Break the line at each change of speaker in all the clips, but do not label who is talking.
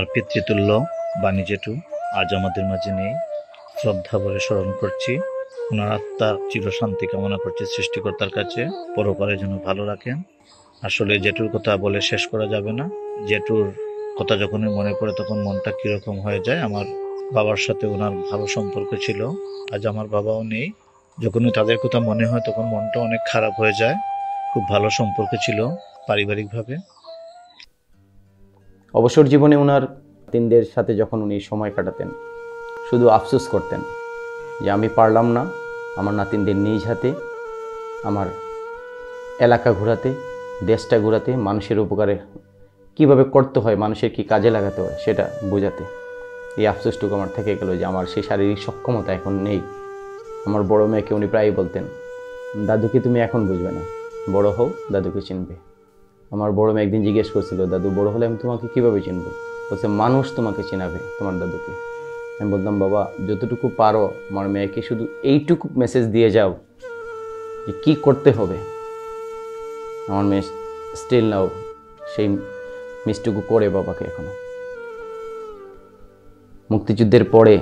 আমার পিতৃতুল্য বাণী জেঠু আজ আমাদের মাঝে নেই। শ্রদ্ধা ভরে স্মরণ করছি, ওনার আত্মার চিরশান্তি কামনা করছি সৃষ্টিকর্তার কাছে, পরপারে যেন ভালো রাখেন। আসলে জেঠুর কথা বলে শেষ করা যাবে না। জেঠুর কথা যখনই মনে পড়ে তখন মনটা কিরকম হয়ে যায়। আমার বাবার সাথে ওনার ভালো সম্পর্ক ছিল, আজ আমার বাবাও নেই। যখনই তাদের কথা মনে হয় তখন মনটা অনেক খারাপ হয়ে যায়। খুব ভালো সম্পর্ক ছিল পারিবারিকভাবে।
অবসর জীবনে ওনার নাতিনদের সাথে যখন উনি সময় কাটাতেন, শুধু আফসোস করতেন যে আমি পারলাম না আমার নাতিনদের নিজ হাতে আমার এলাকা ঘোরাতে, দেশটা ঘোরাতে, মানুষের উপকারে কিভাবে করতে হয়, মানুষের কি কাজে লাগাতে হয় সেটা বোঝাতে। এই আফসোসটুকু আমার থেকে গেল যে আমার সেই শারীরিক সক্ষমতা এখন নেই। আমার বড় মেয়েকে উনি প্রায়ই বলতেন, দাদুকে তুমি এখন বুঝবে না, বড় হও দাদুকে চিনবে। আমার বড় মেয়ে একদিন জিজ্ঞেস করছিল, দাদু বড় হলে আমি তোমাকে কীভাবে চিনব? বলছে মানুষ তোমাকে চিনাবে, তোমার দাদুকে। আমি বলতাম, বাবা যতটুকু পারো আমার মেয়েকে শুধু এইটুকু মেসেজ দিয়ে যাও যে কী করতে হবে। আমার মেয়ে স্টিল নাও সেই মিসটুকু করে বাবাকে এখনো। মুক্তিযুদ্ধের পরে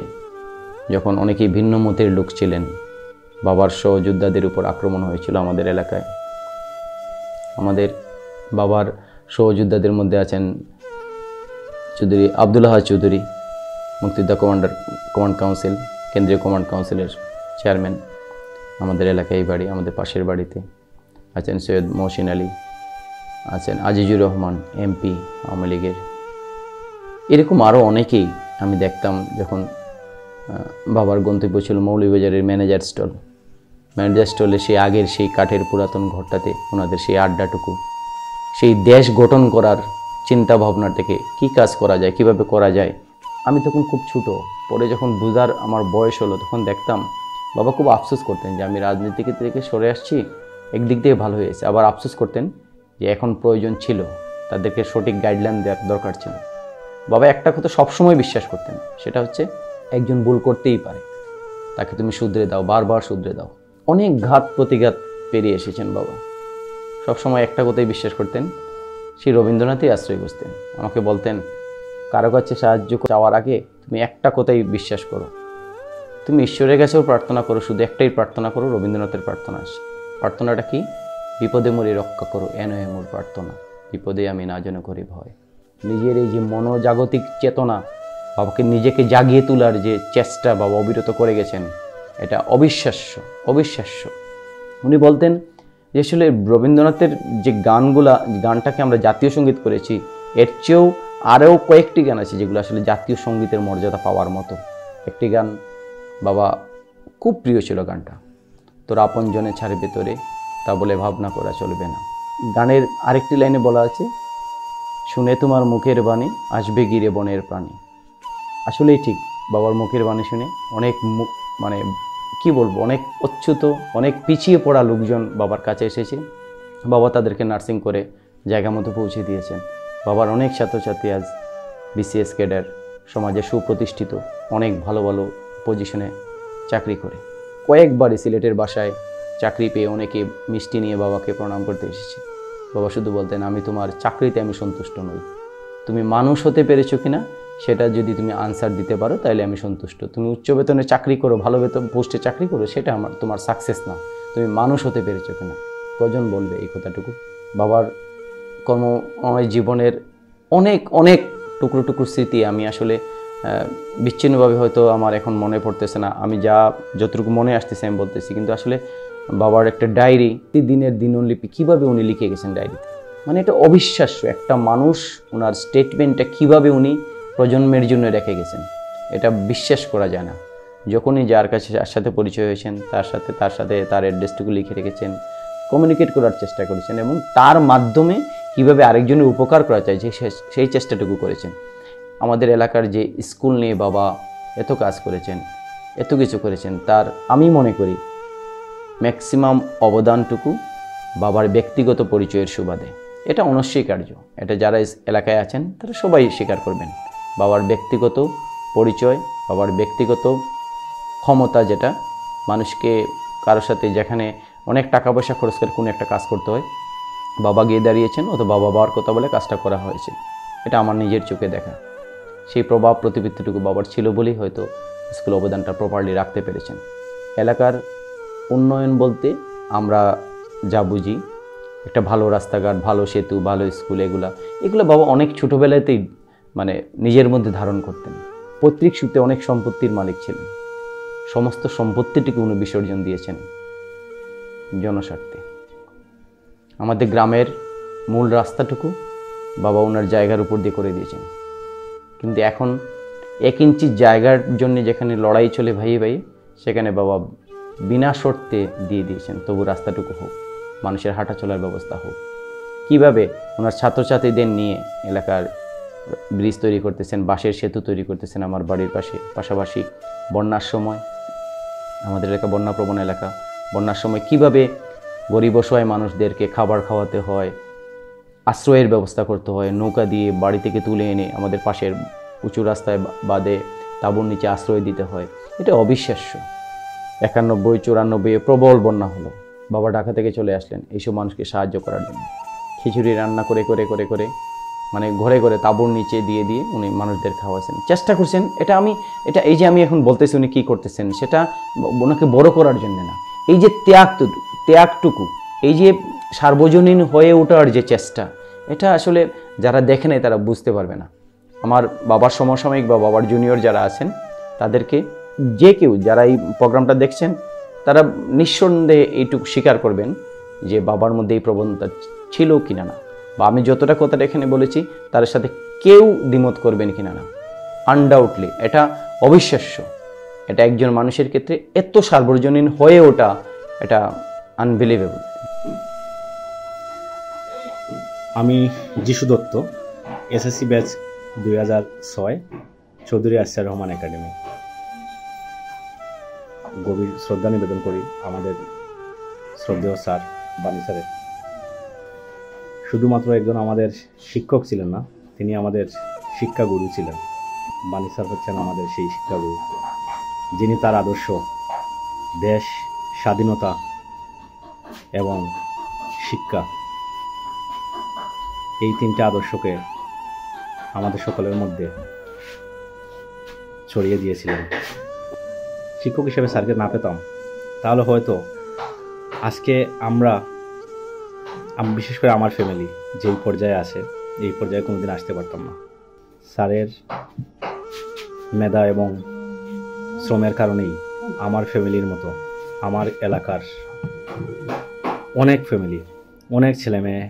যখন অনেকেই ভিন্ন মতের লোক ছিলেন, বাবার সহযোদ্ধাদের উপর আক্রমণ হয়েছিল আমাদের এলাকায়। আমাদের বাবার সহযোদ্ধাদের মধ্যে আছেন চৌধুরী আবদুল্লাহ চৌধুরী, মুক্তিযোদ্ধা কমান্ড কাউন্সিল, কেন্দ্রীয় কমান্ড কাউন্সিলের চেয়ারম্যান। আমাদের এলাকায় বাড়ি, আমাদের পাশের বাড়িতে আছেন সৈয়দ মহসিন আলী, আছেন আজিজুর রহমান এমপি আওয়ামী লীগের। এরকম আরও অনেকেই আমি দেখতাম যখন বাবার গন্তব্য ছিল মৌলভীবাজারের ম্যানেজার স্টলে সেই আগের সেই কাঠের পুরাতন ঘরটাতে ওনাদের সেই আড্ডাটুকু, সেই দেশ গঠন করার চিন্তা ভাবনা থেকে কী কাজ করা যায়, কিভাবে করা যায়। আমি তখন খুব ছোটো, পরে যখন বুঝার আমার বয়স হলো তখন দেখতাম বাবা খুব আফসোস করতেন যে আমি রাজনীতি থেকে সরে আসছি, একদিক দিয়ে ভালো হয়েছে। আবার আফসোস করতেন যে এখন প্রয়োজন ছিল তাদেরকে সঠিক গাইডলাইন দেওয়ার দরকার ছিল। বাবা একটা কথা সবসময় বিশ্বাস করতেন, সেটা হচ্ছে একজন ভুল করতেই পারে, তাকে তুমি শুধরে দাও, বারবার শুধরে দাও। অনেক ঘাত প্রতিঘাত পেরিয়ে এসেছেন বাবা। সবসময় একটা কথাই বিশ্বাস করতেন, সেই রবীন্দ্রনাথই আশ্রয় বুঝতেন। আমাকে বলতেন, কারো কাছে সাহায্য চাওয়ার আগে তুমি একটা কথাই বিশ্বাস করো, তুমি ঈশ্বরের কাছেও প্রার্থনা করো, শুধু একটাই প্রার্থনা করো, রবীন্দ্রনাথের প্রার্থনা আসে। প্রার্থনাটা কি? বিপদে মরি রক্ষা করো, এন হে মোর প্রার্থনা, বিপদে আমি না যেন করি ভয়। নিজের এই যে মনোজাগতিক চেতনা, বাবাকে নিজেকে জাগিয়ে তোলার যে চেষ্টা বাবা অবিরত করে গেছেন, এটা অবিশ্বাস্য। উনি বলতেন যে আসলে রবীন্দ্রনাথের যে গানটাকে আমরা জাতীয় সঙ্গীত করেছি, এর চেয়েও আরও কয়েকটি গান আছে যেগুলো আসলে জাতীয় সঙ্গীতের মর্যাদা পাওয়ার মতো। একটি গান বাবা খুব প্রিয় ছিল, গানটা তোর আপন জনে ছাড়বে তোরে, তা বলে ভাবনা করা চলবে না। গানের আরেকটি লাইনে বলা আছে, শুনে তোমার মুখের বাণী আসবে গিরে বনের প্রাণী। আসলেই ঠিক, বাবার মুখের বাণী শুনে অনেক কি বলবো, অনেক অচ্যুত, অনেক পিছিয়ে পড়া লোকজন বাবার কাছে এসেছে। বাবা তাদেরকে নার্সিং করে জায়গা মতো পৌঁছে দিয়েছেন। বাবার অনেক ছাত্রছাত্রী আজ বিসিএস ক্যাডার, সমাজে সুপ্রতিষ্ঠিত, অনেক ভালো ভালো পজিশনে চাকরি করে। কয়েকবারই সিলেটের বাসায় চাকরি পেয়ে অনেকে মিষ্টি নিয়ে বাবাকে প্রণাম করতে এসেছে। বাবা শুধু বলতেন, আমি তোমার চাকরিতে আমি সন্তুষ্ট নই, তুমি মানুষ হতে পেরেছো কিনা সেটা যদি তুমি আনসার দিতে পারো তাহলে আমি সন্তুষ্ট। তুমি উচ্চ বেতনে চাকরি করো, ভালো বেতন পোস্টে চাকরি করো, সেটা তোমার সাকসেস না, তুমি মানুষ হতে পেরেছো কিনা। কজন বলবে এই কথাটুকু? বাবার কর্মময় জীবনের অনেক টুকরো স্মৃতি আমি আসলে বিচ্ছিন্নভাবে হয়তো আমার এখন মনে পড়তেছে না, আমি যতটুকু মনে আসতেছে আমি বলতেছি। কিন্তু আসলে বাবার একটা ডায়েরি, দিনের দিনলিপি কীভাবে উনি লিখে গেছেন ডায়েরিতে, এটা অবিশ্বাস্য। একটা মানুষ ওনার স্টেটমেন্টটা কীভাবে উনি প্রজন্মের জন্য রেখে গেছেন, এটা বিশ্বাস করা যায় না। যখনই যার সাথে পরিচয় হয়েছেন তার সাথে তার অ্যাড্রেসটুকু লিখে রেখেছেন, কমিউনিকেট করার চেষ্টা করেছেন এবং তার মাধ্যমে কীভাবে আরেকজনের উপকার করা যায় সেই চেষ্টাটুকু করেছেন। আমাদের এলাকার যে স্কুল নিয়ে বাবা এত কাজ করেছেন, এত কিছু করেছেন, তার আমি মনে করি ম্যাক্সিমাম অবদানটুকু বাবার ব্যক্তিগত পরিচয়ের সুবাদে। এটা অনস্বীকার্য, এটা যারা এলাকায় আছেন তারা সবাই স্বীকার করবেন। বাবার ব্যক্তিগত পরিচয়, বাবার ব্যক্তিগত ক্ষমতা, যেটা মানুষকে কারোর সাথে যেখানে অনেক টাকা পয়সা খরচ করে কোনো একটা কাজ করতে হয়, বাবা গিয়ে দাঁড়িয়েছেন অথবা বাবার কথা বলে কাজটা করা হয়েছে। এটা আমার নিজের চোখে দেখা। সেই প্রভাব প্রতিপত্তিটুকু বাবার ছিল বলেই হয়তো স্কুল অবদানটা প্রপারলি রাখতে পেরেছেন। এলাকার উন্নয়ন বলতে আমরা যা বুঝি, একটা ভালো রাস্তাঘাট, ভালো সেতু, ভালো স্কুল, এগুলো বাবা অনেক ছোটোবেলাতেই মানে নিজের মধ্যে ধারণ করতেন। পৈতৃক সূত্রে অনেক সম্পত্তির মালিক ছিলেন, সমস্ত সম্পত্তিটিকে উনি বিসর্জন দিয়েছেন জনস্বার্থে। আমাদের গ্রামের মূল রাস্তাটুকু বাবা ওনার জায়গার উপর দিয়ে করে দিয়েছেন, কিন্তু এখন 1 ইঞ্চি জায়গার জন্য যেখানে লড়াই চলে ভাই ভাই, সেখানে বাবা বিনা শর্তে দিয়ে দিয়েছেন, তবু রাস্তাটুকু হোক, মানুষের হাঁটা চলার ব্যবস্থা হোক। কীভাবে ওনার ছাত্রছাত্রীদের নিয়ে এলাকার ব্রিজ তৈরি করতেছেন, বাঁশের সেতু তৈরি করতেছেন আমার বাড়ির পাশে। পাশাপাশি বন্যার সময়, আমাদের এলাকা বন্যাপ্রবণ এলাকা, বন্যার সময় কীভাবে গরিব অসহায় মানুষদেরকে খাবার খাওয়াতে হয়, আশ্রয়ের ব্যবস্থা করতে হয়, নৌকা দিয়ে বাড়ি থেকে তুলে এনে আমাদের পাশের উঁচু রাস্তায় বাদে তাঁবুর নিচে আশ্রয় দিতে হয়। এটা অবিশ্বাস্য। 91-94 প্রবল বন্যা হলো, বাবা ঢাকা থেকে চলে আসলেন এইসব মানুষকে সাহায্য করার জন্য। খিচুড়ি রান্না করে করে করে করে মানে ঘরে ঘরে তাঁবুর নিচে দিয়ে দিয়ে উনি মানুষদের খাওয়াছেন, চেষ্টা করছেন। এই যে আমি এখন বলতেছি উনি কী করতেছেন, সেটা ওনাকে বড় করার জন্য না, এই যে ত্যাগটুকু, এই যে সার্বজনীন হয়ে ওঠার যে চেষ্টা, এটা আসলে যারা দেখে নেয় তারা বুঝতে পারবে না। আমার বাবার সমসাময়িক বা বাবার জুনিয়র যারা আছেন, তাদেরকে যে কেউ যারা এই প্রোগ্রামটা দেখছেন, তারা নিঃসন্দেহে এইটুকু স্বীকার করবেন যে বাবার মধ্যে এই প্রবণতা ছিল কিনা না, বা আমি যতটা কথাটা এখানে বলেছি তার সাথে কেউ দ্বিমত করবেন কিনা না। আনডাউটলি এটা অবিশ্বাস্য। এটা একজন মানুষের ক্ষেত্রে এত সার্বজনীন হয়ে ওঠা, এটা আনবিলিভেবল।
আমি যিশু দত্ত, এসএসসি ব্যাচ 2006, চৌধুরী আসিয়ার রহমান একাডেমি। গভীর শ্রদ্ধা নিবেদন করি আমাদের শ্রদ্ধেয় স্যার বাণী স্যারের। শুধুমাত্র একজন আমাদের শিক্ষক ছিলেন না, তিনি আমাদের শিক্ষাগুরু ছিলেন। বাণী স্যার হচ্ছেন আমাদের সেই শিক্ষাগুরু, যিনি তার আদর্শ দেশ, স্বাধীনতা এবং শিক্ষা, এই 3টে আদর্শকে আমাদের সকলের মধ্যে ছড়িয়ে দিয়েছিলেন। শিক্ষক হিসেবে স্যারকে না পেতাম তাহলে হয়তো আজকে বিশেষ করে আমার ফ্যামিলি যেই পর্যায়ে আছে, এই পর্যায়ে কোনোদিন আসতে পারতাম না। স্যারের মেধা এবং শ্রমের কারণেই আমার ফ্যামিলির মতো আমার এলাকার অনেক ফ্যামিলি, অনেক ছেলেমেয়ে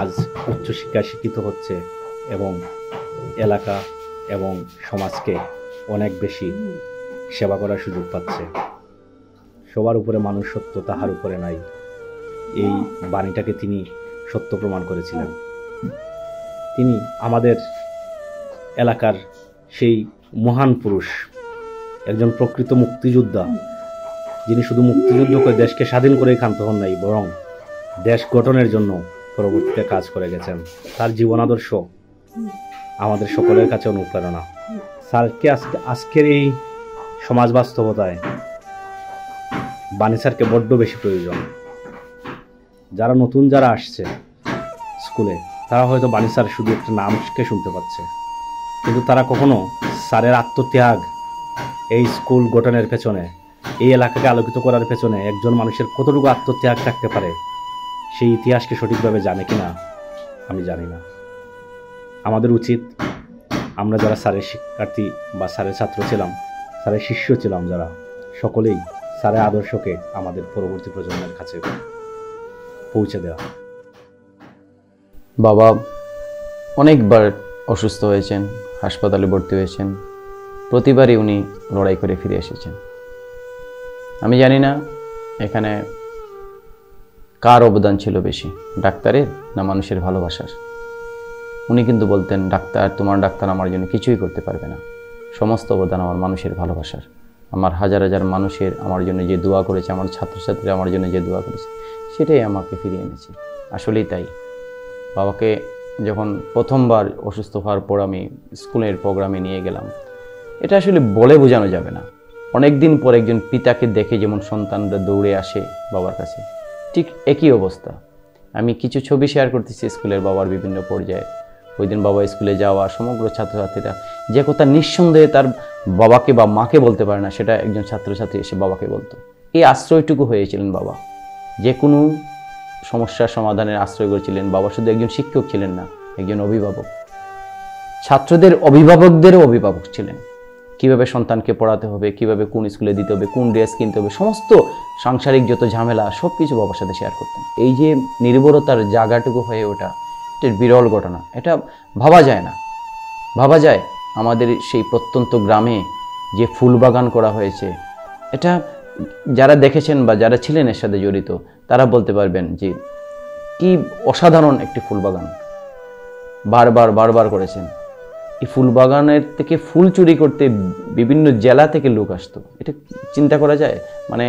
আজ উচ্চশিক্ষায় শিক্ষিত হচ্ছে এবং এলাকা এবং সমাজকে অনেক বেশি সেবা করার সুযোগ পাচ্ছে। সবার উপরে মানুষ সত্য, তাহার উপরে নাই, এই বাণীটাকে তিনি সত্য প্রমাণ করেছিলেন। তিনি আমাদের এলাকার সেই মহান পুরুষ, একজন প্রকৃত মুক্তিযোদ্ধা, যিনি শুধু মুক্তিযুদ্ধ করে দেশকে স্বাধীন করেই ক্ষান্ত হন নাই, বরং দেশ গঠনের জন্য পরবর্তীতে কাজ করে গেছেন। তার জীবন আদর্শ আমাদের সকলের কাছে অনুপ্রেরণা। স্যারকে আজকের এই সমাজ বাস্তবতায় বাণী স্যারকে বড্ড বেশি প্রয়োজন। যারা নতুন যারা আসছে স্কুলে, তারা হয়তো বাণী স্যার শুধু একটা নামকে শুনতে পাচ্ছে, কিন্তু তারা কখনো স্যারের আত্মত্যাগ, এই স্কুল গঠনের পেছনে, এই এলাকাকে আলোকিত করার পেছনে একজন মানুষের কতটুকু আত্মত্যাগ থাকতে পারে, সেই ইতিহাসকে সঠিকভাবে জানে কিনা আমি জানি না। আমাদের উচিত, আমরা যারা স্যারের শিক্ষার্থী বা স্যারের ছাত্র ছিলাম, স্যারের শিষ্য ছিলাম, যারা সকলেই স্যারের আদর্শকে আমাদের পরবর্তী প্রজন্মের কাছে পৌঁছে দেওয়া।
বাবা অনেকবার অসুস্থ হয়েছেন, হাসপাতালে ভর্তি হয়েছেন, প্রতিবারই উনি লড়াই করে ফিরে এসেছেন। আমি জানি না এখানে কার অবদান ছিল বেশি, ডাক্তারের না মানুষের ভালোবাসার। উনি কিন্তু বলতেন, তোমার ডাক্তার আমার জন্য কিছুই করতে পারবে না, সমস্ত অবদান আমার মানুষের ভালোবাসার। আমার হাজার হাজার মানুষের আমার জন্য যে দোয়া করেছে, আমার ছাত্রছাত্রীরা আমার জন্য যে দোয়া করেছে, সেটাই আমাকে ফিরিয়ে এনেছে। আসলেই তাই। বাবাকে যখন প্রথমবার অসুস্থ হওয়ার পর আমি স্কুলের প্রোগ্রামে নিয়ে গেলাম, এটা আসলে বলে বোঝানো যাবে না। অনেক দিন পর একজন পিতাকে দেখে যেমন সন্তানরা দৌড়ে আসে বাবার কাছে, ঠিক একই অবস্থা। আমি কিছু ছবি শেয়ার করতেছি স্কুলের বাবার বিভিন্ন পর্যায়ে। ওই দিন বাবা স্কুলে যাওয়া, সমগ্র ছাত্রছাত্রীরা যে কথা নিঃসন্দেহে তার বাবাকে বা মাকে বলতে পারে না, সেটা একজন ছাত্রছাত্রী এসে বাবাকে বলতো। এই আশ্রয়টুকু হয়েছিলেন বাবা, যে কোনো সমস্যার সমাধানের আশ্রয় করেছিলেন বাবা। শুধু একজন শিক্ষক ছিলেন না, একজন অভিভাবক, ছাত্রদের অভিভাবকদেরও অভিভাবক ছিলেন। কিভাবে সন্তানকে পড়াতে হবে, কিভাবে কোন স্কুলে দিতে হবে, কোন ড্রেস কিনতে হবে, সমস্ত সাংসারিক যত ঝামেলা সব কিছু বাবার সাথে শেয়ার করতেন। এই যে নির্ভরতার জায়গাটুকু হয়ে ওঠা, এটা বিরল ঘটনা। এটা ভাবা যায় না। ভাবা যায় আমাদের সেই প্রত্যন্ত গ্রামে যে ফুল বাগান করা হয়েছে, এটা যারা দেখেছেন বা যারা ছিলেন এর সাথে জড়িত তারা বলতে পারবেন যে কি অসাধারণ একটি ফুল বাগান বারবার করেছেন। এই ফুল বাগানের থেকে ফুল চুরি করতে বিভিন্ন জেলা থেকে লোক আসতো। এটা চিন্তা করা যায়? মানে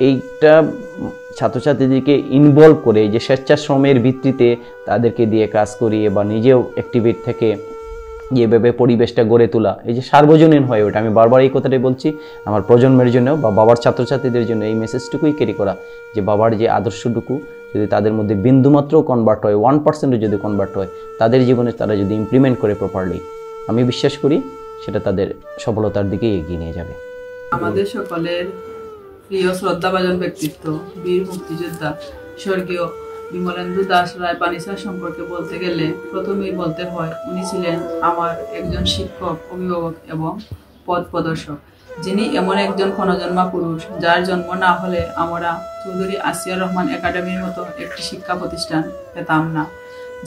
এইটা ছাত্রছাত্রীদেরকে ইনভলভ করে, যে স্বেচ্ছাশ্রমের ভিত্তিতে তাদেরকে দিয়ে কাজ করিয়ে বা নিজেও অ্যাক্টিভেট থেকে যেভাবে পরিবেশটা গড়ে তোলা, এই যে সার্বজনীন হয় ওটা, আমি বারবার এই কথাটাই বলছি আমার প্রজন্মের জন্য বা বাবার ছাত্রছাত্রীদের জন্য এই মেসেজটুকুই ক্যারি করা, যে বাবার যে আদর্শটুকু যদি তাদের মধ্যে বিন্দুমাত্রও কনভার্ট হয়, 1% যদি কনভার্ট হয় তাদের জীবনে, তারা যদি ইমপ্লিমেন্ট করে প্রপারলি, আমি বিশ্বাস করি সেটা তাদের সফলতার দিকেই এগিয়ে নিয়ে যাবে।
আমাদের সকলের প্রিয় শ্রদ্ধাভাজন ব্যক্তিত্ব বীর মুক্তিযোদ্ধা স্বর্গীয় বিমলেন্দু দাস রায় বানিসার সম্পর্কে বলতে গেলে প্রথমেই বলতে হয় উনি ছিলেন আমার একজন শিক্ষক, অভিভাবক এবং পথ প্রদর্শক, যিনি এমন একজন ক্ষণজন্মা পুরুষ যার জন্ম না হলে আমরা চৌধুরী আসিয়া রহমান একাডেমির মতো একটি শিক্ষা প্রতিষ্ঠান পেতাম না,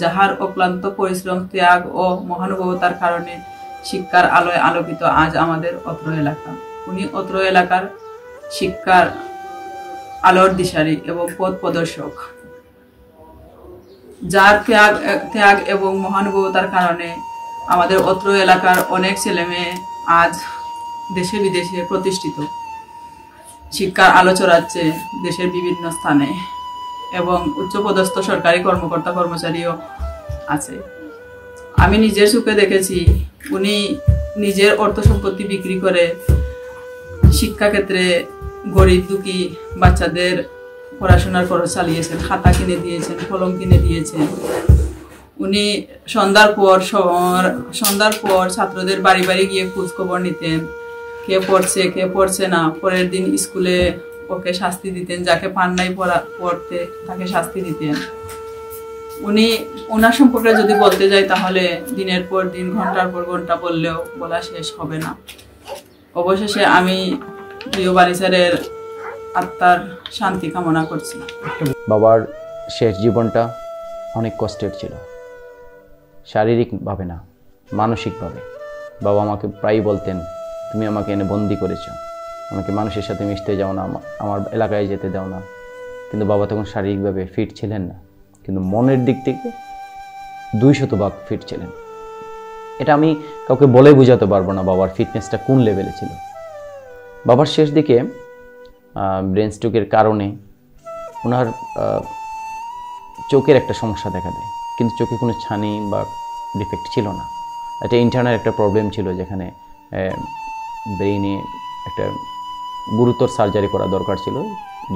যাহার অক্লান্ত পরিশ্রম, ত্যাগ ও মহানুভবতার কারণে শিক্ষার আলোয় আলোকিত আজ আমাদের অত্র এলাকা। উনি অত্র এলাকার শিক্ষার আলোর দিশারি এবং পথ প্রদর্শক, যার ত্যাগ এবং মহানুভবতার কারণে আমাদের অত্র এলাকার অনেক ছেলে মেয়ে আজ দেশে বিদেশে প্রতিষ্ঠিত, শিক্ষার আলো ছড়াচ্ছে দেশের বিভিন্ন স্থানে এবং উচ্চপদস্থ সরকারি কর্মকর্তা কর্মচারীও আছে। আমি নিজের চোখে দেখেছি উনি নিজের অর্থ সম্পত্তি বিক্রি করে শিক্ষাক্ষেত্রে গরিব দুঃখী বাচ্চাদের পড়াশোনার খরচ চালিয়েছেন, খাতা কিনে দিয়েছেন, কলম কিনে দিয়েছেন। উনি সন্ধ্যার পর ছাত্রদের বাড়ি বাড়ি গিয়ে খোঁজ খবর নিতেন, কে পড়ছে কে পড়ছে না। পরের দিন স্কুলে ওকে শাস্তি দিতেন, যাকে পান নাই পড়তে তাকে শাস্তি দিতেন। ওনার সম্পর্কে যদি বলতে যাই তাহলে দিনের পর দিন, ঘন্টার পর ঘন্টা বললেও বলা শেষ হবে না। অবশেষে আমি প্রিয় বানিসারের আত্মার শান্তি কামনা করছি।
বাবার শেষ জীবনটা অনেক কষ্টের ছিল, শারীরিকভাবে না, মানসিকভাবে। বাবা আমাকে প্রায়ই বলতেন, তুমি আমাকে এনে বন্দি করেছ, আমাকে মানুষের সাথে মিশতে যাও না, আমার এলাকায় যেতে দাও না। কিন্তু বাবা তখন শারীরিকভাবে ফিট ছিলেন না, কিন্তু মনের দিক থেকে 200% ফিট ছিলেন। এটা আমি কাউকে বলে বোঝাতে পারবো না বাবার ফিটনেসটা কোন লেভেলে ছিল। বাবার শেষ দিকে ব্রেন স্ট্রোকের কারণে ওনার চোখের একটা সমস্যা দেখা দেয়, কিন্তু চোখে কোনো ছানি বা ডিফেক্ট ছিল না। এটা ইন্টারনাল একটা প্রবলেম ছিল, যেখানে ব্রেইনে একটা গুরুতর সার্জারি করা দরকার ছিল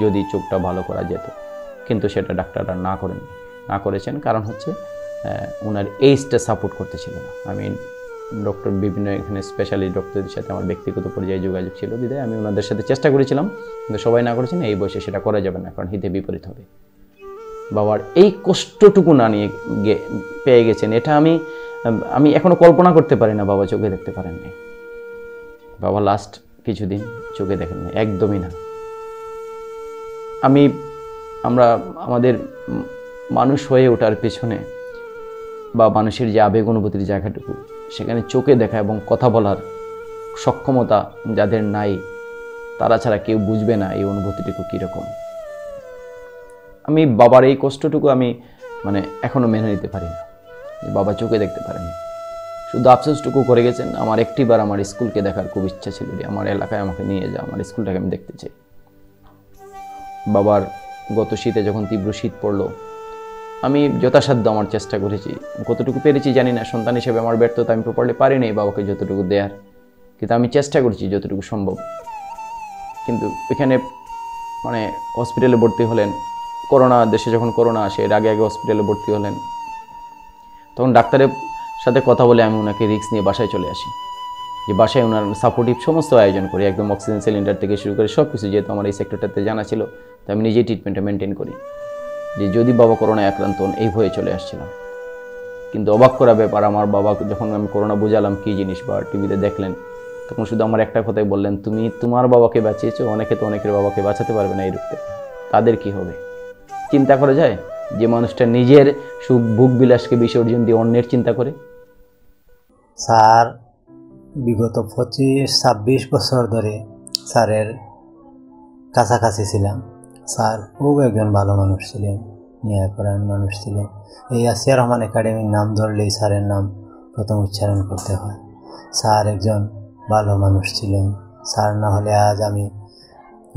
যদি চোখটা ভালো করা যেত, কিন্তু সেটা ডাক্তাররা না করেছেন। কারণ হচ্ছে ওনার এইজটা সাপোর্ট করতেছিল না। আমি ডক্টর বিভিন্ন এখানে স্পেশালিস্ট ডক্টরদের সাথে আমার ব্যক্তিগত পর্যায়ে যোগাযোগ ছিল, বিধায় আমি ওনাদের সাথে চেষ্টা করেছিলাম, কিন্তু সবাই না করেছেন। এই বয়সে সেটা করা যাবে না, কারণ হিতে বিপরীত হবে। বাবার এই কষ্টটুকু না নিয়ে পেয়ে গেছেন, এটা আমি এখনো কল্পনা করতে পারি না। বাবা চোখে দেখতে পারেননি, বাবা লাস্ট কিছুদিন চোখে দেখেননি, একদমই না। আমরা আমাদের মানুষ হয়ে ওঠার পেছনে বা মানুষের যে আবেগ অনুভূতির জায়গাটুকু, সেখানে চোখে দেখা এবং কথা বলার সক্ষমতা যাদের নাই, তারা ছাড়া কেউ বুঝবে না এই অনুভূতিটুকু কীরকম। আমি বাবার এই কষ্টটুকু আমি এখনও মেনে নিতে পারি না যে বাবা চোখে দেখতে পারেনি। শুধু আফসোসটুকু করে গেছেন, আমার একটিবার আমার স্কুলকে দেখার খুব ইচ্ছা ছিল, যে আমার এলাকায় আমাকে নিয়ে যাও, আমার স্কুলটাকে আমি দেখতে চাই। বাবার গত শীতে যখন তীব্র শীত পড়লো, আমি যথাসাধ্য আমার চেষ্টা করেছি, কতটুকু পেরেছি জানি না, সন্তান হিসেবে আমার ব্যর্থতা, আমি প্রপারলি পারিনি বাবাকে যতটুকু দেয়ার, কিন্তু আমি চেষ্টা করছি যতটুকু সম্ভব। কিন্তু এখানে হসপিটালে ভর্তি হলেন, দেশে যখন করোনা আসে, এর আগে হসপিটালে ভর্তি হলেন, তখন ডাক্তারে সাথে কথা বলে আমি ওনাকে রিস্ক নিয়ে বাসায় চলে আসি, যে বাসায় ওনার সাপোর্টিভ সমস্ত আয়োজন করি, একদম অক্সিজেন সিলিন্ডার থেকে শুরু করে সব কিছু, যেহেতু আমার এই সেক্টরটাতে জানা ছিল, তো আমি নিজেই ট্রিটমেন্টটা মেনটেন করি, যে যদি বাবা করোনায় আক্রান্ত হন এই ভয়ে চলে আসছিলাম। কিন্তু অবাক করা ব্যাপার, আমার বাবা যখন আমি করোনা বুঝালাম কী জিনিস বা টিভিতে দেখলেন, তখন শুধু আমার একটা কথাই বললেন, তুমি তোমার বাবাকে বাঁচিয়েছো, অনেকে তো অনেকের বাবাকে বাঁচাতে পারবে না এই রূপে, তাদের কি হবে? চিন্তা করা যায় যে মানুষটা নিজের সুখ ভোগ বিলাসকে বিসর্জন দিয়ে অন্যের চিন্তা করে।
স্যার বিগত 25-26 বছর ধরে স্যারের কাছাকাছি ছিলাম। স্যার খুব একজন ভালো মানুষ ছিলেন, ন্যায়পরায়ণ মানুষ ছিলেন। এই আসিয়া রহমান একাডেমির নাম ধরলেই স্যারের নাম প্রথম উচ্চারণ করতে হয়। স্যার একজন ভালো মানুষ ছিলেন। স্যার না হলে আজ আমি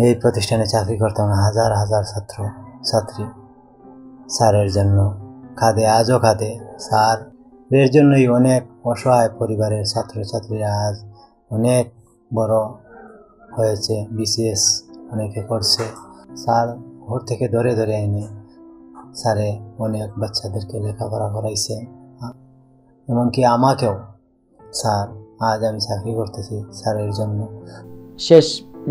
এই প্রতিষ্ঠানে চাকরি করতাম না। হাজার হাজার ছাত্র ছাত্রী স্যারের জন্য কাঁদে, আজও কাঁদে। স্যারের জন্যই অনেক অসহায় পরিবারের ছাত্রছাত্রীরা আজ অনেক বড় হয়েছে, বিসিএস অনেকে করছে। স্যার ঘর থেকে ধরে ধরে এনে স্যারে অনেক বাচ্চাদেরকে লেখাপড়া করাইছে, এমনকি আমাকেও। স্যার আজ আমি চাকরি করতেছি স্যারের জন্য।
শেষ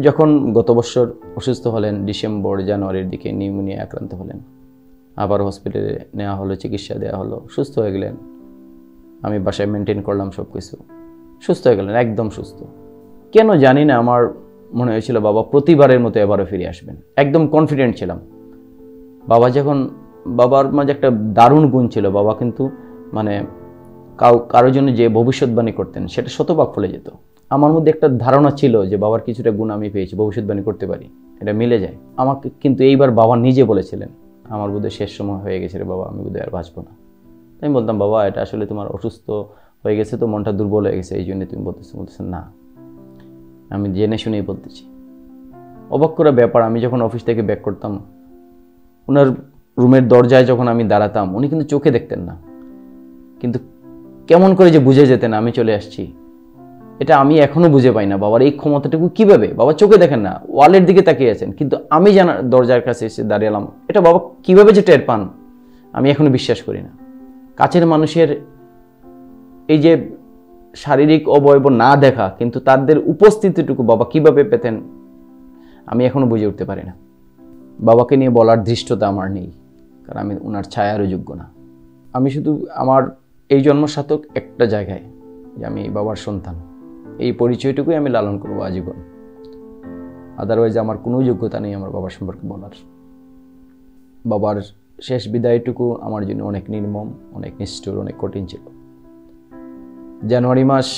যখন গত বছর অসুস্থ হলেন, ডিসেম্বর জানুয়ারির দিকে নিউমোনিয়া আক্রান্ত হলেন, আবার হসপিটালে নেওয়া হলো, চিকিৎসা দেওয়া হলো, সুস্থ হয়ে গেলেন। আমি বাসায় মেনটেন করলাম সব কিছু, সুস্থ হয়ে গেলেন, একদম সুস্থ। কেন জানি না, আমার মনে হয়েছিল বাবা প্রতিবারের মতো এবারও ফিরে আসবেন, একদম কনফিডেন্ট ছিলাম। বাবার মাঝে একটা দারুণ গুণ ছিল, বাবা কিন্তু মানে কারোর জন্য যে ভবিষ্যৎবাণী করতেন সেটা শতভাগ ফলে যেত। আমার মধ্যে একটা ধারণা ছিল যে বাবার কিছুটা গুণ আমি পেয়েছি, ভবিষ্যৎবাণী করতে পারি, এটা মিলে যায় আমাকে। কিন্তু এইবার বাবা নিজে বলেছিলেন, আমার বোধহয় শেষ সময় হয়ে গেছে রে বাবা, আমি বোধহয় আর বাঁচবো না। আমি বলতাম, বাবা এটা আসলে তোমার অসুস্থ হয়ে গেছে তো, মনটা দুর্বল হয়ে গেছে, এই জন্য তুমি বলতেছেন না, আমি জেনে শুনেই বলতেছি। অবাক করা ব্যাপার, আমি যখন অফিস থেকে ব্যাক করতাম, ওনার রুমের দরজায় যখন আমি দাঁড়াতাম, উনি কিন্তু চোখে দেখতেন না, কিন্তু কেমন করে যে বুঝে যেতেন আমি চলে আসছি, এটা আমি এখনো বুঝে পাই না। বাবার এই ক্ষমতাটুকু কিভাবে, বাবা চোখে দেখেন না, ওয়ালের দিকে তাকিয়ে আছেন, কিন্তু আমি দরজার কাছে এসে দাঁড়িয়েলাম, এটা বাবা কিভাবে যে টের পান আমি এখনো বিশ্বাস করি না। কাছের মানুষের এই যে শারীরিক অবয়ব না দেখা, কিন্তু তাদের উপস্থিতিটুকু বাবা কিভাবে পেতেন আমি এখনো বুঝে উঠতে পারি না। বাবাকে নিয়ে বলার ধৃষ্টতা আমার নেই, কারণ আমি ওনার ছায়ারও যোগ্য না। আমি শুধু আমার এই জন্মসার্থক একটা জায়গায় যে আমি বাবার সন্তান, এই পরিচয়টুকুই আমি লালন করবো আজীবন। আদারওয়াইজ আমার কোনো যোগ্যতা নেই আমার বাবার সম্পর্কে বলার। বাবার শেষ বিদায়টুকু আমার জন্য অনেক নির্মম, অনেক নিষ্ঠুর, অনেক কঠিন ছিল। জানুয়ারি মাস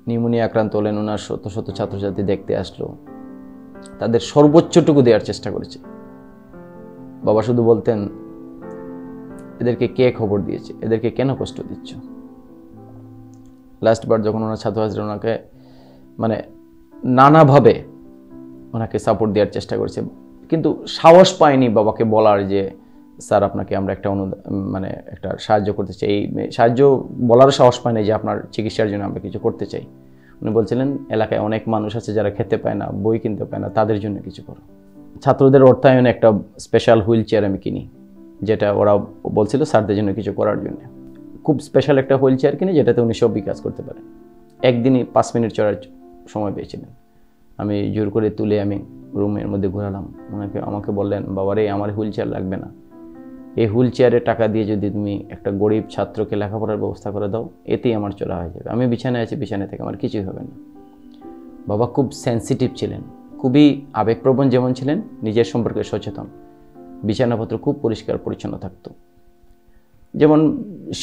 নিউমোনিয়া আক্রান্ত হলেন, ওনার শত শত ছাত্রছাত্রী দেখতে আসলো, তাদের সর্বোচ্চটুকু দেওয়ার চেষ্টা করেছে। বাবা শুধু বলতেন, এদেরকে কে খবর দিয়েছে, এদেরকে কেন কষ্ট দিচ্ছ। লাস্টবার যখন ওনার ছাত্রছাত্রীরা ওনাকে মানে নানাভাবে ওনাকে সাপোর্ট দেওয়ার চেষ্টা করেছে, কিন্তু সাহস পায়নি বাবাকে বলার যে স্যার আপনাকে আমরা একটা একটা সাহায্য করতে চাই। এই সাহায্য বলারও সাহস পায়নি যে আপনার চিকিৎসার জন্য আমরা কিছু করতে চাই। উনি বলছিলেন, এলাকায় অনেক মানুষ আছে যারা খেতে পায় না, বই কিনতে পায় না, তাদের জন্য কিছু করো। ছাত্রদের অর্থায়নে একটা স্পেশাল হুইল চেয়ার আমি কিনি, যেটা ওরা বলছিল স্যারদের জন্য কিছু করার জন্য। খুব স্পেশাল একটা হুইল চেয়ার কিনে যেটাতে উনি সবই কাজ করতে পারেন। একদিনই 5 মিনিট চড়ার সময় পেয়েছিলেন। আমি জোর করে তুলে আমি রুমের মধ্যে ঘোরালাম, আমাকে বললেন, বাবারে আমার হুইল চেয়ার লাগবে না, এই হুইল চেয়ারের টাকা দিয়ে যদি তুমি একটা গরিব ছাত্রকে লেখাপড়ার ব্যবস্থা করে দাও, এতেই আমার চলা হয়ে যাবে। আমি বিছানায় আছি, বিছানা থেকে আমার কিছুই হবে না। বাবা খুব সেন্সিটিভ ছিলেন, খুবই আবেগপ্রবণ যেমন ছিলেন, নিজের সম্পর্কে সচেতন। বিছানাপত্র খুব পরিষ্কার পরিচ্ছন্ন থাকতো। যেমন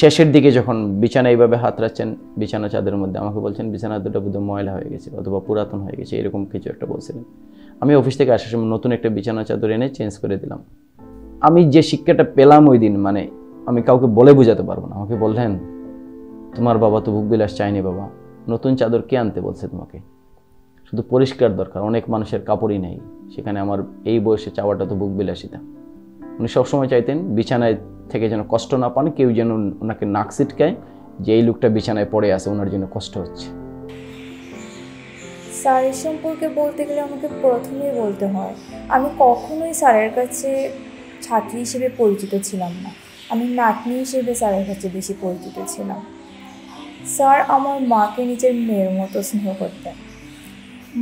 শেষের দিকে যখন বিছানা এইভাবে হাত রাখছেন বিছানা চাদরের মধ্যে, আমাকে বলছেন বিছানা দুটো বোধহয় ময়লা হয়ে গেছে অথবা পুরাতন হয়ে গেছে, এরকম কিছু একটা বলছিলেন। আমি অফিস থেকে আসার সময় নতুন একটা বিছানা চাদর এনে চেঞ্জ করে দিলাম। আমি যে শিক্ষাটা পেলাম ওই দিন, আমি কাউকে বলে বোঝাতে পারবো না। আমাকে বললেন, তোমার বাবা তো ভোগবিলাস চায়নি বাবা, নতুন চাদর কে আনতে বলছে তোমাকে, শুধু পরিষ্কার দরকার, অনেক মানুষের কাপড়ই নেই, সেখানে আমার এই বয়সে চাওয়াটা তো ভোগবিলাসিতা। উনি সবসময় চাইতেন বিছানায় থেকে যেন কষ্ট না পান, কেউ যেন ওনাকে নাক ছিটকায় যে এই লোকটা বিছানায় পড়ে আছে, ওনার জন্য কষ্ট হচ্ছে।
স্যারের সম্পর্কে বলতে গেলে আমাকে প্রথমেই বলতে হয়, আমি কখনোই স্যারের কাছে ছাত্রী হিসেবে পরিচিত ছিলাম না, আমি নাতনি হিসেবে স্যারের কাছে বেশি পরিচিত ছিলাম। স্যার আমার মাকে নিজের মেয়ের মতো স্নেহ করতেন।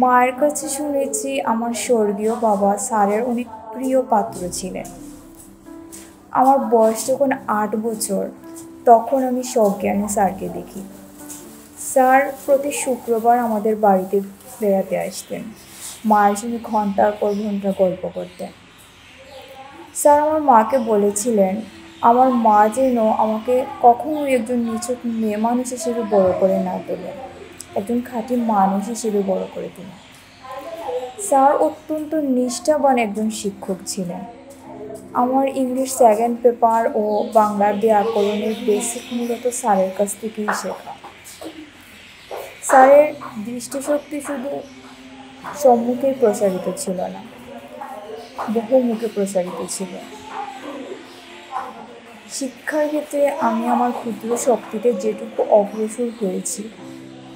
মায়ের কাছে শুনেছি আমার স্বর্গীয় বাবা স্যারের অনেক প্রিয় পাত্র ছিলেন। আমার বয়স যখন 8 বছর, তখন আমি সজ্ঞানে স্যারকে দেখি। স্যার প্রতি শুক্রবার আমাদের বাড়িতে বেড়াতে আসতেন, মায়ের সঙ্গে ঘন্টার পর ঘন্টা গল্প করতেন। স্যার আমার মাকে বলেছিলেন আমার মা যেন আমাকে কখনোই একজন নিছক মেয়ে মানুষ হিসেবে বড় করে না তোলে, একজন খাঁটি মানুষ হিসেবে বড় করে তোলে। স্যার অত্যন্ত নিষ্ঠাবান একজন শিক্ষক ছিলেন। আমার ইংলিশ সেকেন্ড পেপার ও বাংলার ব্যাকরণের বেসিক মূলত স্যারের কাছ থেকেই শেখা। স্যারের দৃষ্টিশক্তি শুধু সম্মুখে প্রসারিত ছিল না, বহুমুখে প্রসারিত ছিল। শিক্ষার ক্ষেত্রে আমি আমার ক্ষুদ্র শক্তিতে যেটুকু অগ্রসর হয়েছি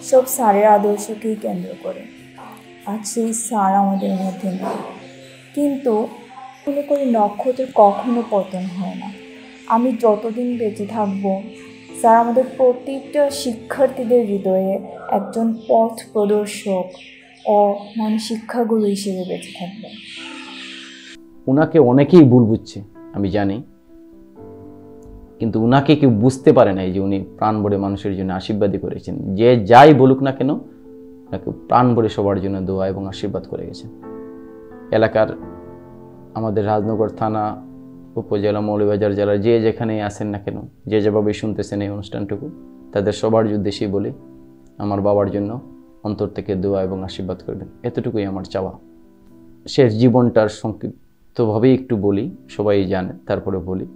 সব স্যারের আদর্শকেই কেন্দ্র করে। আজ সেই স্যার আমাদের মধ্যে নেই, কিন্তু মনে করি নক্ষত্রের কখনো পতন হয় না। আমি যতদিন বেঁচে থাকব, স্যার আমাদের প্রত্যেকটা শিক্ষার্থীদের হৃদয়ে একজন পথ প্রদর্শক ও শিক্ষাগুরু হিসেবে বেঁচে থাকবেন।
উনাকে অনেকেই ভুল বুঝছে আমি জানি, কিন্তু উনাকে কেউ বুঝতে পারে নাই যে উনি প্রাণ ভরে মানুষের জন্য আশীর্বাদই করেছেন। যে যাই বলুক না কেন, ওনাকে প্রাণ ভরে সবার জন্য দোয়া এবং আশীর্বাদ করে গেছেন। এলাকার আমাদের রাজনগর থানা, উপজেলা, মৌলভীবাজার জেলার যে যেখানে আসেন না কেন, যে যেভাবে শুনতেছেন এই অনুষ্ঠানটুকু, তাদের সবার উদ্দেশ্যেই বলি আমার বাবার জন্য অন্তর থেকে দোয়া এবং আশীর্বাদ করবেন, এতটুকুই আমার চাওয়া। শেষ জীবনটার সংক্ষিপ্তভাবেই একটু বলি, সবাই জানে, তারপরে বলি।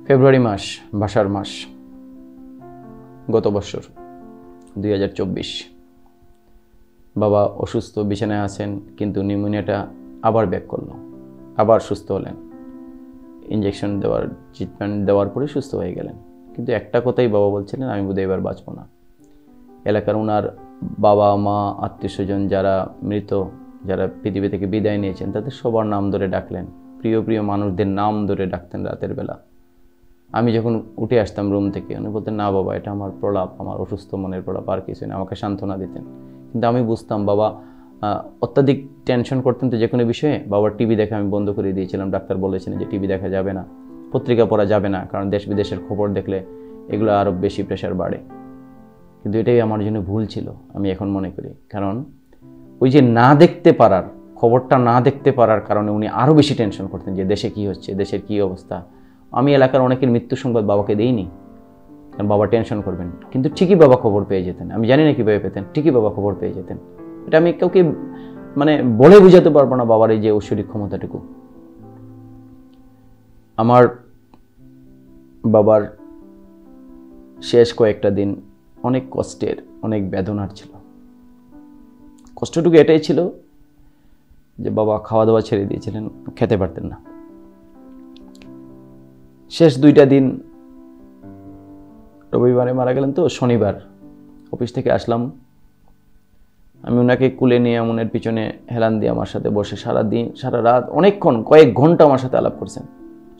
ফেব্রুয়ারি মাস, ভাষার মাস, গত বছর 2024। বাবা অসুস্থ, বিছানায় আছেন, কিন্তু নিউমোনিয়াটা আবার ব্যাক করলো, আবার সুস্থ হলেন। ইঞ্জেকশন দেওয়ার, ট্রিটমেন্ট দেওয়ার পরে সুস্থ হয়ে গেলেন। কিন্তু একটা কথাই বাবা বলছিলেন, আমি বোধহয় এবার বাঁচব না। এলাকার ওনার বাবা মা, আত্মীয় স্বজন যারা মৃত, যারা পৃথিবী থেকে বিদায় নিয়েছেন, তাদের সবার নাম ধরে ডাকলেন। প্রিয় প্রিয় মানুষদের নাম ধরে ডাকতেন রাতের বেলা। আমি যখন উঠে আসতাম রুম থেকে, উনি বলতেন, না বাবা, এটা আমার প্রলাপ, আমার অসুস্থ মনের প্রলাপ, আর কিছু না, আমাকে সান্ত্বনা দিতেন। কিন্তু আমি বুঝতাম বাবা অত্যাধিক টেনশন করতেন তো যে কোনো বিষয়ে। বাবার টিভি দেখা আমি বন্ধ করে দিয়েছিলাম, ডাক্তার বলেছিলেন যে টিভি দেখা যাবে না, পত্রিকা পড়া যাবে না, কারণ দেশ বিদেশের খবর দেখলে এগুলো আরও বেশি প্রেশার বাড়ে। কিন্তু এটাই আমার জন্য ভুল ছিল, আমি এখন মনে করি। কারণ ওই যে না দেখতে পারার, খবরটা না দেখতে পারার কারণে উনি আরও বেশি টেনশন করতেন যে দেশে কী হচ্ছে, দেশের কী অবস্থা। আমি এলাকার অনেকের মৃত্যু সংবাদ বাবাকে দিইনি, কারণ বাবা টেনশন করবেন। কিন্তু ঠিকই বাবা খবর পেয়ে যেতেন, আমি জানি না কীভাবে পেতেন, ঠিকই বাবা খবর পেয়ে যেতেন। এটা আমি কাউকে বলে বোঝাতে পারবো না বাবার এই যে ঐশ্বরিক ক্ষমতাটুকু। আমার বাবার শেষ কয়েকটা দিন অনেক কষ্টের, অনেক বেদনার ছিল। কষ্টটুকু এটাই ছিল যে বাবা খাওয়া দাওয়া ছেড়ে দিয়েছিলেন, খেতে পারতেন না। শেষ 2টা দিন, রবিবারে মারা গেলেন তো শনিবার অফিস থেকে আসলাম, আমি ওনাকে কুলে নিয়ে মনের পিছনে হেলান দিয়ে আমার সাথে বসে সারা দিন, সারা রাত, অনেকক্ষণ, কয়েক ঘন্টা আমার সাথে আলাপ করছেন।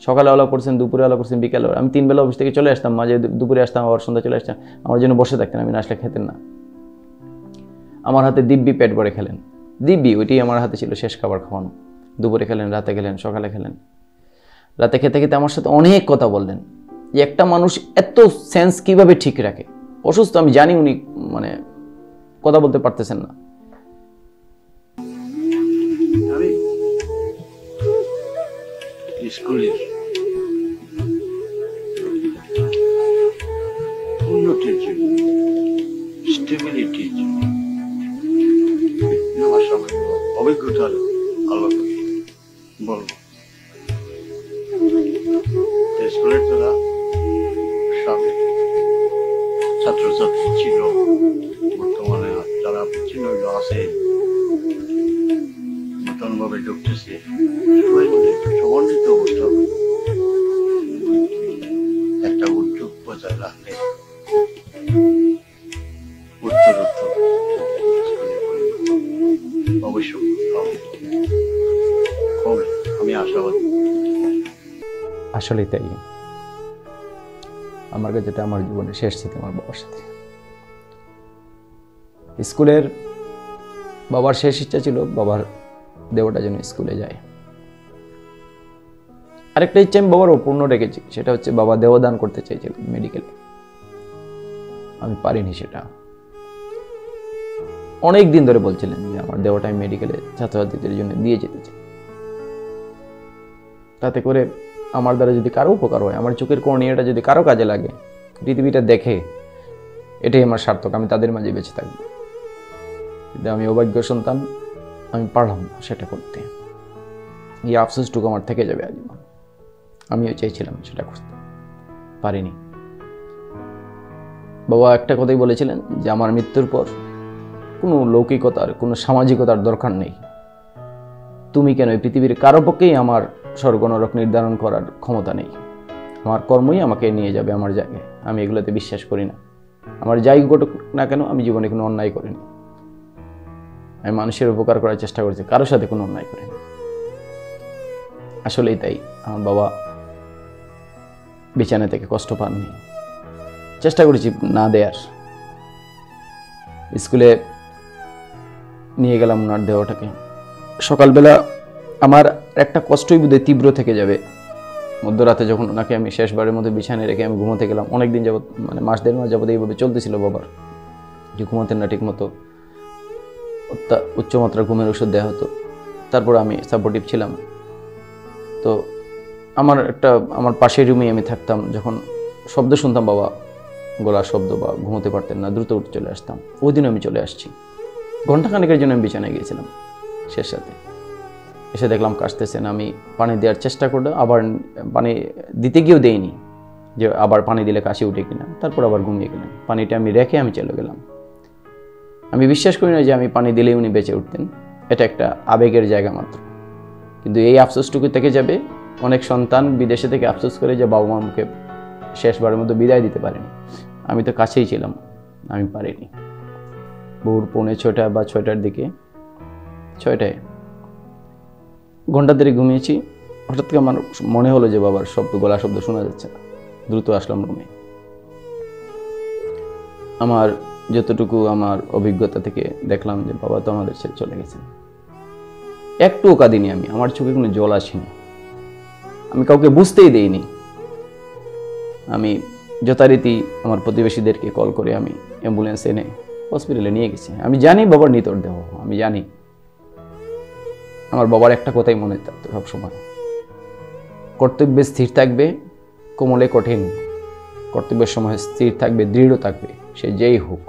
সকালে আলাপ করছেন, দুপুরে আলাপ করছেন, বিকালে। আমি 3 বেলা অফিস থেকে চলে আসতাম, মাঝে দুপুরে আসতাম, আবার সন্ধ্যা চলে আসতাম। আমার জন্য বসে থাকতেন, আমি না আসলে খেতেন না। আমার হাতে দিব্যি পেট ভরে খেলেন, দিব্যি, ওইটাই আমার হাতে ছিল শেষ খাবার খাওয়ানো। দুপুরে খেলেন, রাতে খেলেন, সকালে খেলেন। রাতে খেতে খেতে আমার সাথে অনেক কথা বললেন যে একটা মানুষ এত সেন্স কিভাবে ঠিক রাখে। অসুস্থ, আমি জানি উনি কথা বলতে পারতেছেন না।
স্কুলের উন্নতির জন্য, স্টেবিলিটির জন্য আমার সময় অভিজ্ঞতা আল্লাহ বলবো। স্কুলের যারা সাবেক ছাত্রছাত্রী ছিল, বর্তমানে যারা বিচ্ছিন্ন আছে, নতুনভাবে ঢুকতেছে, সবাই মিলে সমন্বিত অবস্থা একটা উদ্যোগ বজায় রাখলে উত্তরোত্তর অবশ্যই হবে, আমি আশাবাদী।
আসলেই তাই, আমার কাছে যেটা আমার জীবনের শেষ স্মৃতি আমার বাবার সাথে। স্কুলের বাবার শেষ ইচ্ছা ছিল বাবার দেহটা যেন স্কুলে যায়। আরেকটা ইচ্ছা আমি বাবার অপূর্ণ রেখেছি, সেটা হচ্ছে বাবা দেহদান করতে চাইছিল মেডিকেলে। আমি পারিনি সেটা। অনেক দিন ধরে বলছিলেন যে আমার দেহটা আমি মেডিকেলে ছাত্রছাত্রীদের জন্য দিয়ে যেতে চাই, তাতে করে আমার দ্বারা যদি কারো উপকার হয়, আমার চোখের কর্নিয়াটা যদি কারো কাজে লাগে, পৃথিবীটা দেখে, এটাই আমার সার্থক, আমি তাদের মাঝে বেঁচে থাকবো। কিন্তু আমি অভাগ্য সন্তান, আমি পারলাম না সেটা করতে। এই আফসোসটুকু আমার থেকে যাবে আজীবন। আমিও চাইছিলাম সেটা করতে, পারিনি। বাবা একটা কথাই বলেছিলেন যে আমার মৃত্যুর পর কোনো লৌকিকতার, কোনো সামাজিকতার দরকার নেই। তুমি কেন, এই পৃথিবীর কারো পক্ষেই আমার স্বর্গ নরক নির্ধারণ করার ক্ষমতা নেই। আমার কর্মই আমাকে নিয়ে যাবে আমার জায়গায়। আমি এগুলোতে বিশ্বাস করি না। আমার যাই ঘটুক না কেন, আমি জীবনে কোনো অন্যায় করিনি। আমি মানুষের উপকার করার চেষ্টা করেছি, কারোর সাথে কোনো অন্যায় করিনি। আসলেই তাই, আমার বাবা বিছানা থেকে কষ্ট পাননি। চেষ্টা করেছি না দেয়ার। স্কুলে নিয়ে গেলাম ওনার দেহটাকে। সকালবেলা আমার একটা কষ্টই বোধহয় তীব্র থেকে যাবে। মধ্যরাতে যখন ওনাকে আমি শেষবারের মধ্যে বিছানায় রেখে আমি ঘুমোতে গেলাম, অনেকদিন যাবত, মানে মাস দেড় মাস যাবত এইভাবে চলতেছিল বাবার, যে ঘুমাতেন না ঠিক মতো, উচ্চমাত্রা ঘুমের ওষুধ দেওয়া হতো। তারপর আমি সাপোর্টিভ ছিলাম। তো আমার পাশের রুমেই আমি থাকতাম। যখন শব্দ শুনতাম বাবা গলার শব্দ বা ঘুমোতে পারতেন না, দ্রুত উঠে চলে আসতাম। ওই দিন আমি চলে আসছি। ঘন্টাখানেকের জন্য আমি বিছানায় গিয়েছিলাম শেষ রাতে। এসে দেখলাম কাশতেছেন। আমি পানি দেওয়ার চেষ্টা করলে আবার পানি দিতে গিয়েও দেইনি, যে আবার পানি দিলে কাশি উঠে কিনা। তারপর আবার ঘুমিয়ে গেলেন। পানিটা আমি রেখে আমি চলে গেলাম। আমি বিশ্বাস করি না যে আমি পানি দিলেই উনি বেঁচে উঠতেন। এটা একটা আবেগের জায়গা মাত্র। কিন্তু এই আফসোসটুকু থেকে যাবে। অনেক সন্তান বিদেশে থেকে আফসোস করে যে বাবা মাকে শেষবারের মতো বিদায় দিতে পারেনি। আমি তো কাছেই ছিলাম, আমি পারিনি। ভোর 6:45 বা 6টার দিকে, 6টায় ঘন্টা ধরে ঘুমিয়েছি। হঠাৎ করে আমার মনে হলো যে বাবার গলা শব্দ শোনা যাচ্ছে না। দ্রুত আসলাম রুমে। আমার যতটুকু আমার অভিজ্ঞতা থেকে দেখলাম যে বাবা তো আমাদের ছেড়ে চলে গেছেন। একটুও কাঁদিনি আমি, আমার চোখে কোনো জল আসেনি, আমি কাউকে বুঝতেই দেইনি। আমি যথারীতি আমার প্রতিবেশীদেরকে কল করে আমি অ্যাম্বুলেন্স এনে হসপিটালে নিয়ে গেছি। আমি জানি বাবার নিতর দেহ, আমি জানি। আমার বাবার একটা কথাই মনে থাকতো সবসময়, কর্তব্যে স্থির থাকবে, কোমলে কঠিন। কর্তব্যের সময় স্থির থাকবে, দৃঢ় থাকবে, সে যেই হোক।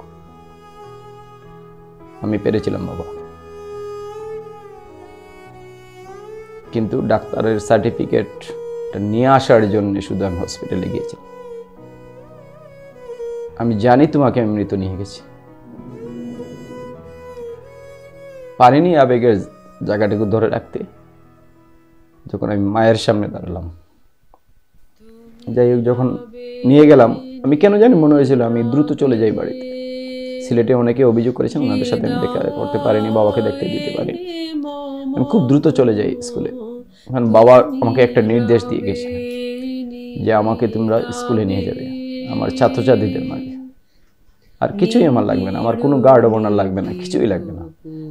আমি পেরেছিলাম বাবা। কিন্তু ডাক্তারের সার্টিফিকেট নিয়ে আসার জন্য শুধু আমি হসপিটালে গিয়েছি। আমি জানি তোমাকে আমি মৃত নিয়ে গেছি। পারিনি আবেগের জায়গাটাকে ধরে রাখতে। যখন আমি মায়ের সামনে দাঁড়ালাম, যাই হোক, যখন নিয়ে গেলাম, আমি কেন জানি মনে হয়েছিল আমি দ্রুত চলে যাই বাড়িতে। সিলেটে অনেকে অভিযোগ করেছেন ওনাদের সাথে আমি দেখা করতে পারিনি, বাবাকে দেখতে দিতে পারিনি। আমি খুব দ্রুত চলে যাই স্কুলে। কারণ বাবা আমাকে একটা নির্দেশ দিয়ে গেছিলেন যে আমাকে তোমরা স্কুলে নিয়ে যাবে আমার ছাত্রছাত্রীদের মাঝে। আর কিছুই আমার লাগবে না, আমার কোনো গার্ড অব অনার লাগবে না, কিছুই লাগবে না।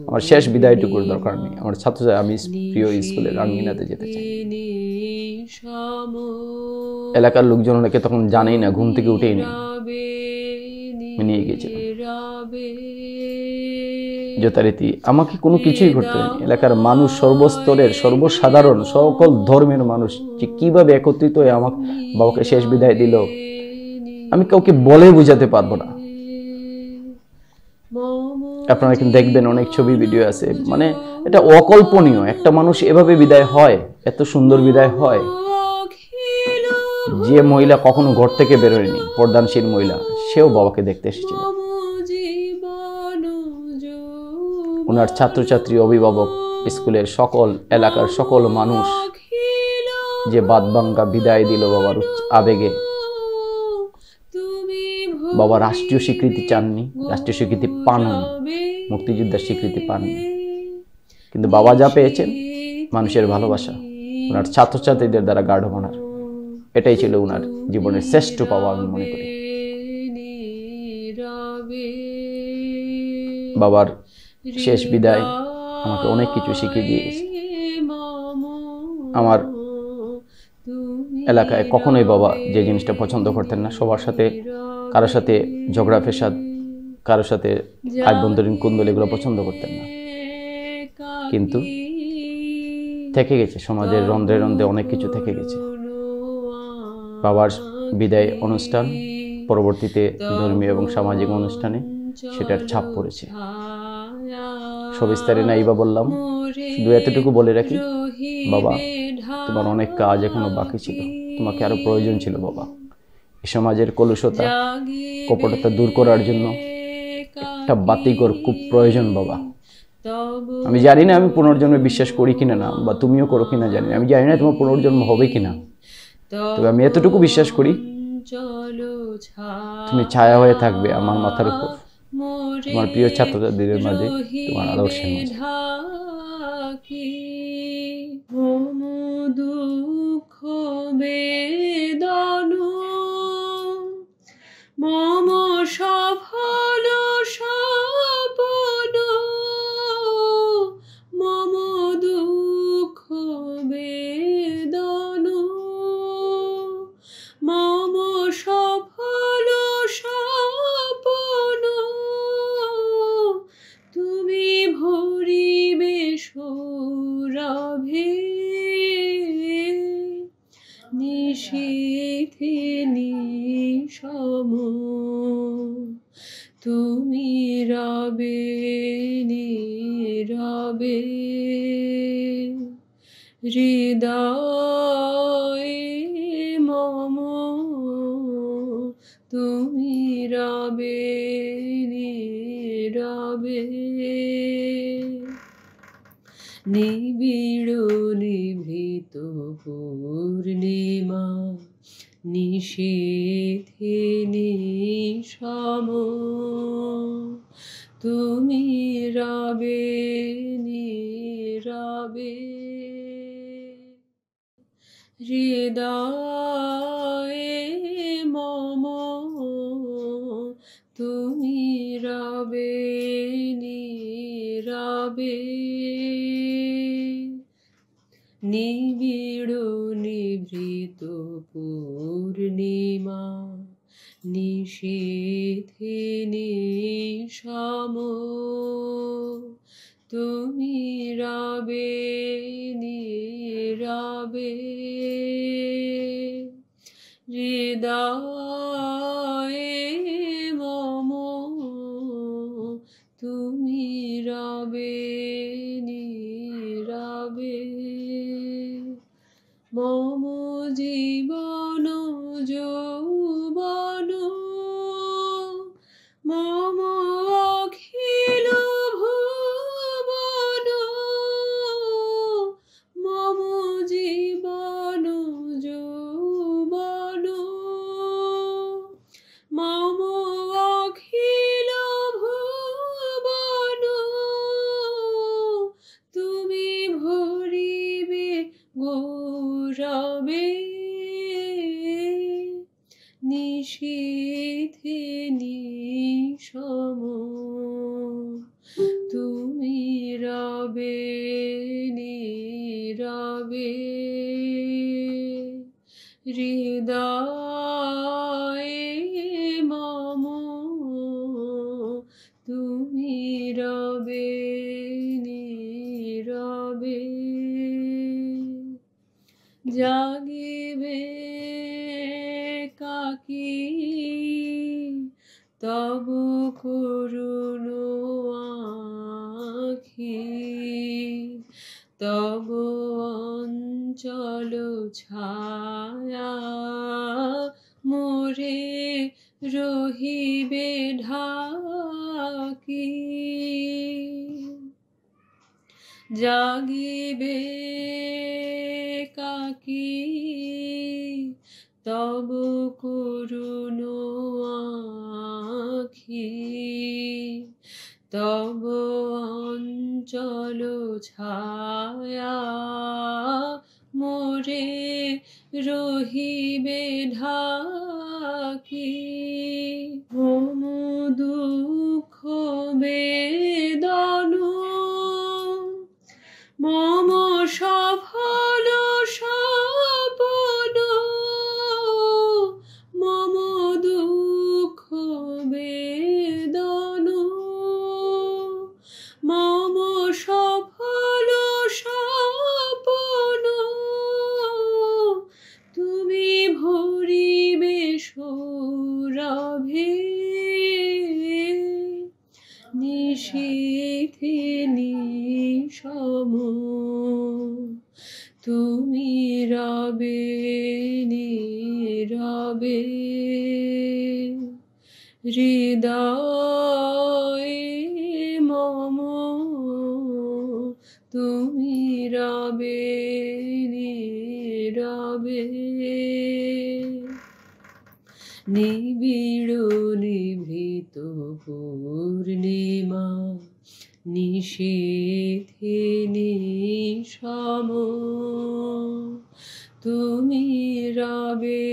আমার শেষ বিদায়টুকুর দরকার নেই। আমার ছাত্রছাত্রী, আমি প্রিয় স্কুলের আঙ্গিনাতে যেতে চাই। এলাকার লোকজন অনেকে তখন জানেই না, ঘুম থেকে উঠেই নেই, নিয়ে গিয়েছিলাম যথারীতি। আমাকে কোনো কিছুই করতে হয়নি। এলাকার মানুষ, সর্বস্তরের, সর্বসাধারণ, সকল ধর্মের মানুষ যে কিভাবে একত্রিত হয়ে আমাকে বাবাকে শেষ বিদায় দিল, আমি কাউকে বলে বোঝাতে পারবো না। আপনারা কিন্তু দেখবেন অনেক ছবি ভিডিও আছে, মানে এটা অকল্পনীয়। একটা মানুষ এভাবে বিদায় হয়, এত সুন্দর বিদায় হয়। যে মহিলা কখনো ঘর থেকে বেরোয়নি, পর্দানশীল মহিলা, সেও বাবাকে দেখতে এসেছিল। ওনার ছাত্রছাত্রী, অভিভাবক, স্কুলের সকল, এলাকার সকল মানুষ যে বাদবাঙ্গা বিদায় দিল বাবার আবেগে। বাবা রাষ্ট্রীয় স্বীকৃতি চাননি, রাষ্ট্রীয় স্বীকৃতি পাননি, মুক্তিযোদ্ধার স্বীকৃতি পাননি। কিন্তু বাবা যা পেয়েছেন, মানুষের ভালোবাসা, ওনার ছাত্রছাত্রীদের দ্বারা গার্ড অব অনার, এটাই ছিল ওনার জীবনের শ্রেষ্ঠ পাওয়া আমি মনে করি। বাবার শেষ বিদায় আমাকে অনেক কিছু শিখিয়ে দিয়েছে। আমার এলাকায় কখনোই বাবা যে জিনিসটা পছন্দ করতেন না, সবার সাথে কারোর সাথে ঝগড়া ফেসাদ, কারোর সাথে আভ্যন্তরীণ কুন্দল এগুলো পছন্দ করতেন না। কিন্তু থেকে গেছে সমাজের রন্ধ্রে রন্ধ্রে অনেক কিছু থেকে গেছে। বাবার বিদায় অনুষ্ঠান, পরবর্তীতে ধর্মীয় এবং সামাজিক অনুষ্ঠানে সেটার ছাপ পড়েছে। সবিস্তারে নাই বা বললাম, শুধু এতটুকু বলে রাখি, বাবা তোমার অনেক কাজ এখনো বাকি ছিল, তোমাকে আরো প্রয়োজন ছিল বাবা। এই সমাজের কলুষতা, কপটতা দূর করার জন্য একটা বাতিঘর খুব প্রয়োজন বাবা। আমি জানি না আমি পুনর্জন্মে বিশ্বাস করি কিনা না, বা তুমিও করো কিনা জানি না, আমি জানি না তোমার পুনর্জন্ম হবে কিনা, তবে আমি এতটুকু বিশ্বাস করি তুমি ছায়া হয়ে থাকবে আমার মাথার উপর, তোমার প্রিয় ছাত্রছাত্রীদের মাঝে, তোমার আদর্শের মাঝে।
দুঃখ বেদন মম সফল স্বপ্ন, মম দুঃখ বেদন মম সফল স্বপ্ন, তুমি ভরিবে সৌরভে নিশীথে নিশম, তুমি রবে নীরবে হৃদয়ে মম, তুমি রবে নীরবে নিবিড় নিভৃত পূর্ণিমা নিশীথে নিশম, তুমি রবে নীরবে হৃদয়ে মম, তুমি রবে নীরবে নিবিড় নিভৃত পূর্ণিমা নিশীথে নিশম, তুমি রবে নীরবে হৃদয়ে মম, তুমি রবে নীরবে মম জীবন যৌবন মম অখিল ভুবন, মম জীবন যৌবন মম অখিল ভুবন, তুমি ভরিবে গৌরবে নিশীথে নিশম, তুমি রবে নীরবে হৃদয়ে মম, তুমি রবে নীরবে জাগিবে কাকি তব করুণ আখি, তব অঞ্চল ছায়া মোরে রহিবে ঢাকি, জাগিবে কাকি তব করুণ আখি, তব অঞ্চল ছায়া মোরে রহিবে ঢাকি, মম দুঃখ বে রবে নীরবে হৃদয়ে মম, তুমি রবে নীরবে নিবিড় নিভৃত পূর্ণিমা নিষেধে নিষম, তুমি রবে